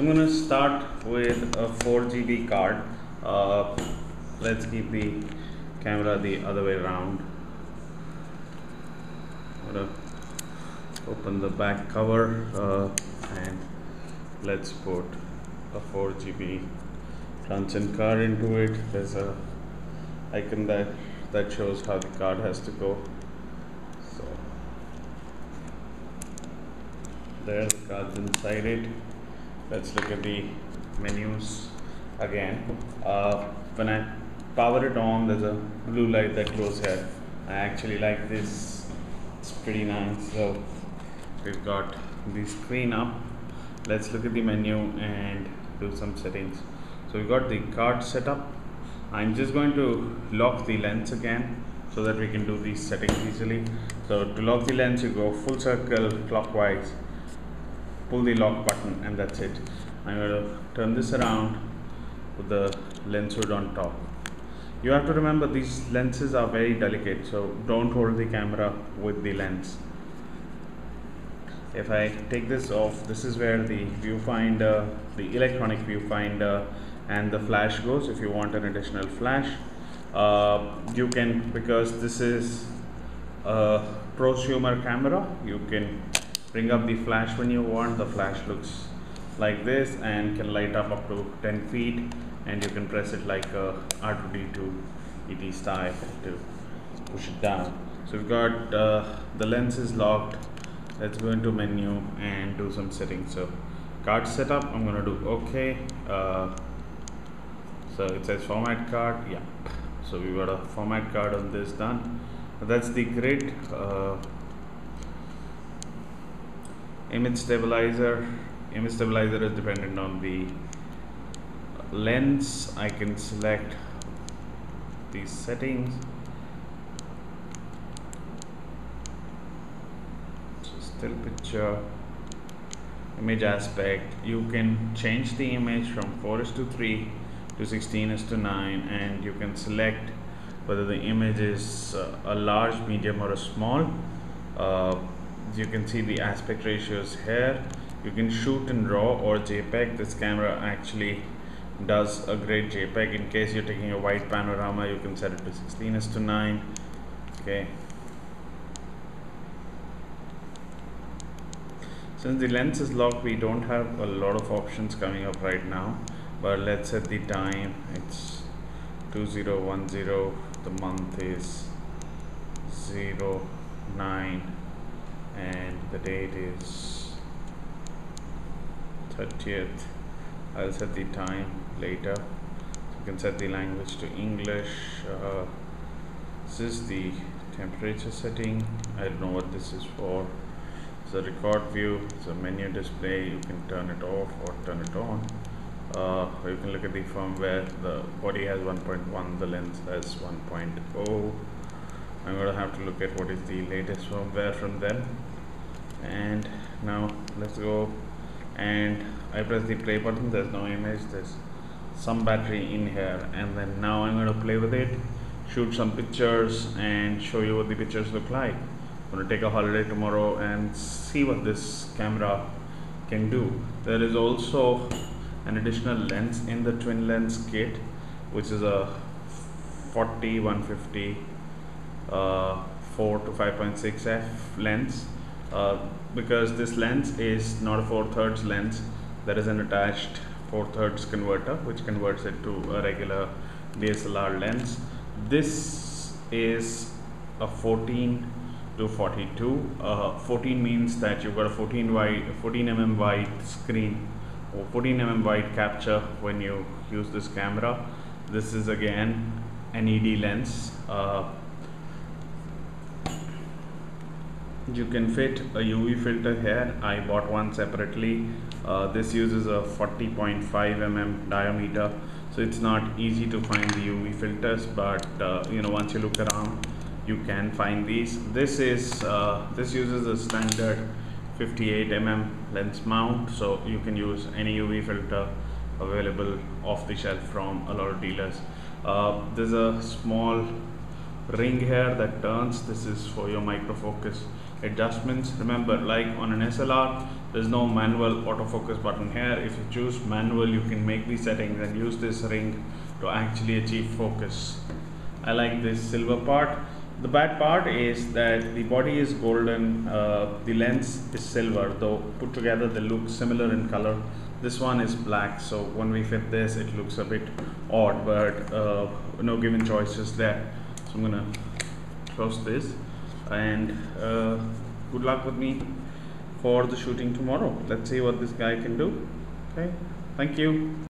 I'm going to start with a 4 GB card. Let's keep the camera the other way around. I'm going to open the back cover and let's put a 4 GB transient card into it. There's a icon that shows how the card has to go. So there, the card's inside it. Let's look at the menus again. When I power it on, there's a blue light that glows here. I actually like this, it's pretty nice. So we've got the screen up. Let's look at the menu and do some settings. So we've got the card set up. I'm just going to lock the lens again so that we can do these settings easily. So to lock the lens, you go full circle clockwise, pull the lock button, and that's it. I'm going to turn this around with the lens hood on top. You have to remember these lenses are very delicate, so don't hold the camera with the lens. If I take this off, this is where the viewfinder, the electronic viewfinder and the flash goes. If you want an additional flash, you can, because this is a prosumer camera, you can bring up the flash when you want. The flash looks like this and can light up to 10 feet, and you can press it like a R2D2 ET style to push it down. So we've got the lens is locked. Let's go into menu and do some settings. So card setup, I'm going to do OK. So it says format card. Yeah, so we got a format card on this done. That's the grid. Image stabilizer is dependent on the lens. I can select these settings. So still picture, image aspect, you can change the image from 4:3 to 16:9, and you can select whether the image is a large, medium or a small. You can see the aspect ratios here. You can shoot in RAW or JPEG. This camera actually does a great JPEG. In case you're taking a wide panorama, you can set it to 16:9. Okay. Since the lens is locked, we don't have a lot of options coming up right now, but let's set the time. It's 2010. The month is 09 and the date is 30th. I'll set the time later. You can set the language to English. This is the temperature setting. I don't know what this is for. It's a record view. It's a menu display. You can turn it off or turn it on. You can look at the firmware. The body has 1.1, the lens has 1.0. I'm going to have to look at what is the latest firmware from them. And now let's go, and I press the play button. There's no image, there's some battery in here, and then now I'm going to play with it, shoot some pictures and show you what the pictures look like. I'm going to take a holiday tomorrow and see what this camera can do. There is also an additional lens in the twin lens kit, which is a 40-150 4 to 5.6 f lens. Because this lens is not a 4/3 lens, there is an attached 4/3 converter which converts it to a regular DSLR lens. This is a 14 to 42. 14 means that you've got a 14 mm wide screen or 14 mm wide capture when you use this camera. This is again an ED lens. You can fit a UV filter here. I bought one separately. This uses a 40.5 mm diameter, so it's not easy to find the UV filters, but once you look around, you can find these. This uses a standard 58 mm lens mount, so you can use any UV filter available off the shelf from a lot of dealers. There's a small ring here that turns. This is for your micro focus. adjustments. Remember, like on an SLR, there's no manual autofocus button here. If you choose manual, you can make these settings and use this ring to actually achieve focus. I like this silver part. The bad part is that the body is golden, the lens is silver, though put together they look similar in color. This one is black, so when we fit this it looks a bit odd, but no given choices there. So I'm gonna close this, and good luck with me for the shooting tomorrow. Let's see what this guy can do. Okay, thank you.